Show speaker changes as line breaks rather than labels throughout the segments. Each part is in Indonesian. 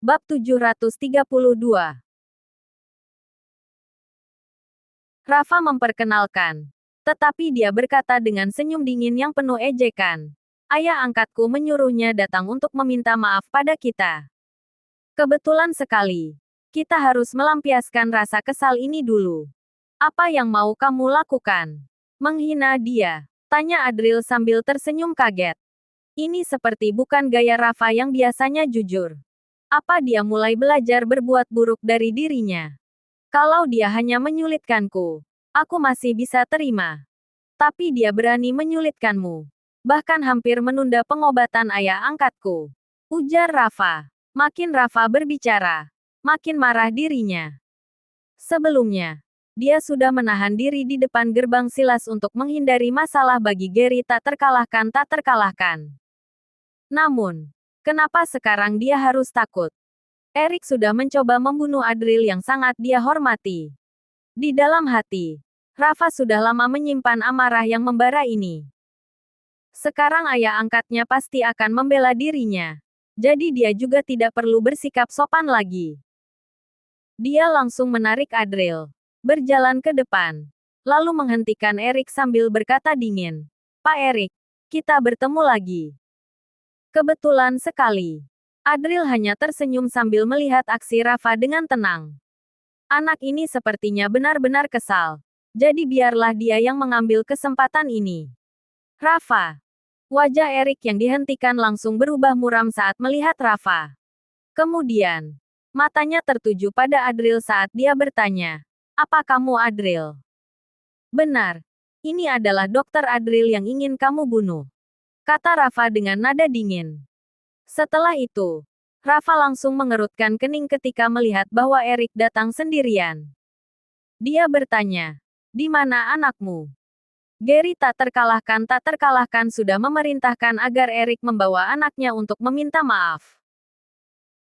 Bab 732. Rafa memperkenalkan. Tetapi dia berkata dengan senyum dingin yang penuh ejekan. Ayah angkatku menyuruhnya datang untuk meminta maaf pada kita. Kebetulan sekali. Kita harus melampiaskan rasa kesal ini dulu. Apa yang mau kamu lakukan? Menghina dia? Tanya Adril sambil tersenyum kaget. Ini seperti bukan gaya Rafa yang biasanya jujur. Apa dia mulai belajar berbuat buruk dari dirinya? Kalau dia hanya menyulitkanku, aku masih bisa terima. Tapi dia berani menyulitkanmu. Bahkan hampir menunda pengobatan ayah angkatku. Ujar Rafa. Makin Rafa berbicara, makin marah dirinya. Sebelumnya, dia sudah menahan diri di depan gerbang Silas untuk menghindari masalah bagi Gary tak terkalahkan. Namun, kenapa sekarang dia harus takut? Erik sudah mencoba membunuh Adril yang sangat dia hormati. Di dalam hati, Rafa sudah lama menyimpan amarah yang membara ini. Sekarang ayah angkatnya pasti akan membela dirinya. Jadi dia juga tidak perlu bersikap sopan lagi. Dia langsung menarik Adril, berjalan ke depan, lalu menghentikan Erik sambil berkata dingin, "Pak Erik, kita bertemu lagi." Kebetulan sekali. Adril hanya tersenyum sambil melihat aksi Rafa dengan tenang. Anak ini sepertinya benar-benar kesal. Jadi biarlah dia yang mengambil kesempatan ini. Rafa. Wajah Erik yang dihentikan langsung berubah muram saat melihat Rafa. Kemudian, matanya tertuju pada Adril saat dia bertanya, "Apa kamu Adril?" "Benar. Ini adalah Dokter Adril yang ingin kamu bunuh," kata Rafa dengan nada dingin. Setelah itu, Rafa langsung mengerutkan kening ketika melihat bahwa Erik datang sendirian. Dia bertanya, "Di mana anakmu?" Gary tak terkalahkan sudah memerintahkan agar Erik membawa anaknya untuk meminta maaf.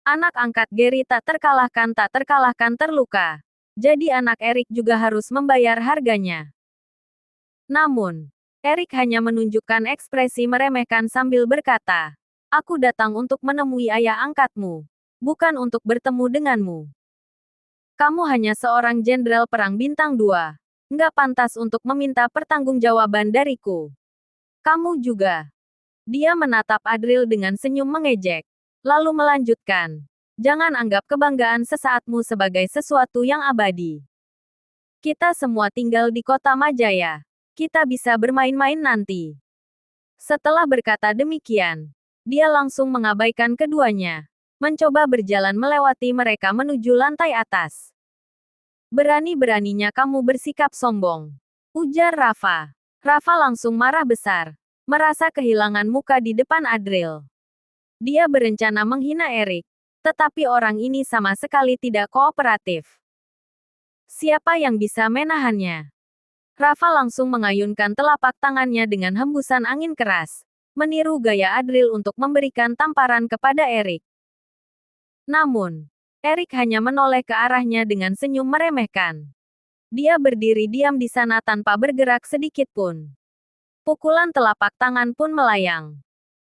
Anak angkat Gary tak terkalahkan terluka. Jadi anak Erik juga harus membayar harganya. Namun, Erik hanya menunjukkan ekspresi meremehkan sambil berkata, "Aku datang untuk menemui ayah angkatmu, bukan untuk bertemu denganmu. Kamu hanya seorang jenderal perang bintang 2. Nggak pantas untuk meminta pertanggungjawaban dariku. Kamu juga." Dia menatap Adril dengan senyum mengejek. Lalu melanjutkan, "Jangan anggap kebanggaan sesaatmu sebagai sesuatu yang abadi. Kita semua tinggal di kota Majaya. Kita bisa bermain-main nanti." Setelah berkata demikian, dia langsung mengabaikan keduanya. Mencoba berjalan melewati mereka menuju lantai atas. "Berani-beraninya kamu bersikap sombong," ujar Rafa. Rafa langsung marah besar. Merasa kehilangan muka di depan Adril. Dia berencana menghina Erik. Tetapi orang ini sama sekali tidak kooperatif. Siapa yang bisa menahannya? Rafa langsung mengayunkan telapak tangannya dengan hembusan angin keras. Meniru gaya Adril untuk memberikan tamparan kepada Erik. Namun, Erik hanya menoleh ke arahnya dengan senyum meremehkan. Dia berdiri diam di sana tanpa bergerak sedikit pun. Pukulan telapak tangan pun melayang.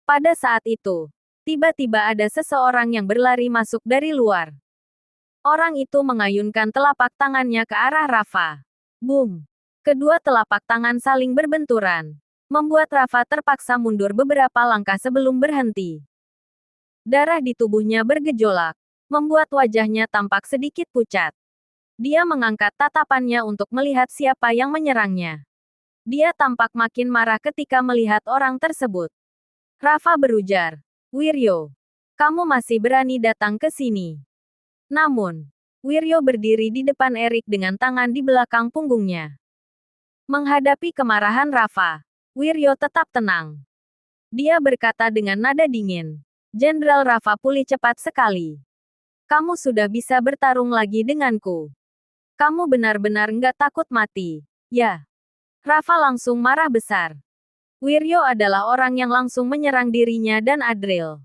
Pada saat itu, tiba-tiba ada seseorang yang berlari masuk dari luar. Orang itu mengayunkan telapak tangannya ke arah Rafa. Boom! Kedua telapak tangan saling berbenturan, membuat Rafa terpaksa mundur beberapa langkah sebelum berhenti. Darah di tubuhnya bergejolak, membuat wajahnya tampak sedikit pucat. Dia mengangkat tatapannya untuk melihat siapa yang menyerangnya. Dia tampak makin marah ketika melihat orang tersebut. Rafa berujar, "Wiryo, kamu masih berani datang ke sini." Namun, Wiryo berdiri di depan Erik dengan tangan di belakang punggungnya. Menghadapi kemarahan Rafa, Wiryo tetap tenang. Dia berkata dengan nada dingin, "Jenderal Rafa pulih cepat sekali. Kamu sudah bisa bertarung lagi denganku. Kamu benar-benar nggak takut mati, ya?" Rafa langsung marah besar. Wiryo adalah orang yang langsung menyerang dirinya dan Adril.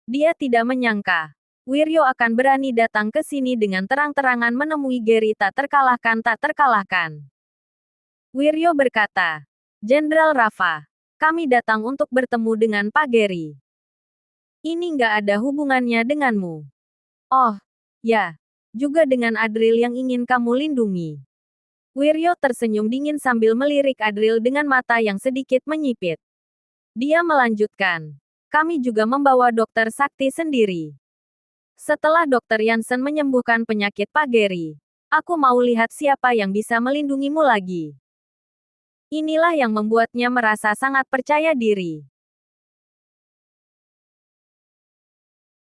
Dia tidak menyangka, Wiryo akan berani datang ke sini dengan terang-terangan menemui Gary tak terkalahkan. Wiryo berkata, "Jenderal Rafa, kami datang untuk bertemu dengan Pak Gary. Ini nggak ada hubungannya denganmu." Oh, ya. Juga dengan Adril yang ingin kamu lindungi. Wiryo tersenyum dingin sambil melirik Adril dengan mata yang sedikit menyipit. Dia melanjutkan. Kami juga membawa dokter sakti sendiri. Setelah dokter Yansen menyembuhkan penyakit Pak Gary, aku mau lihat siapa yang bisa melindungimu lagi. Inilah yang membuatnya merasa sangat percaya diri.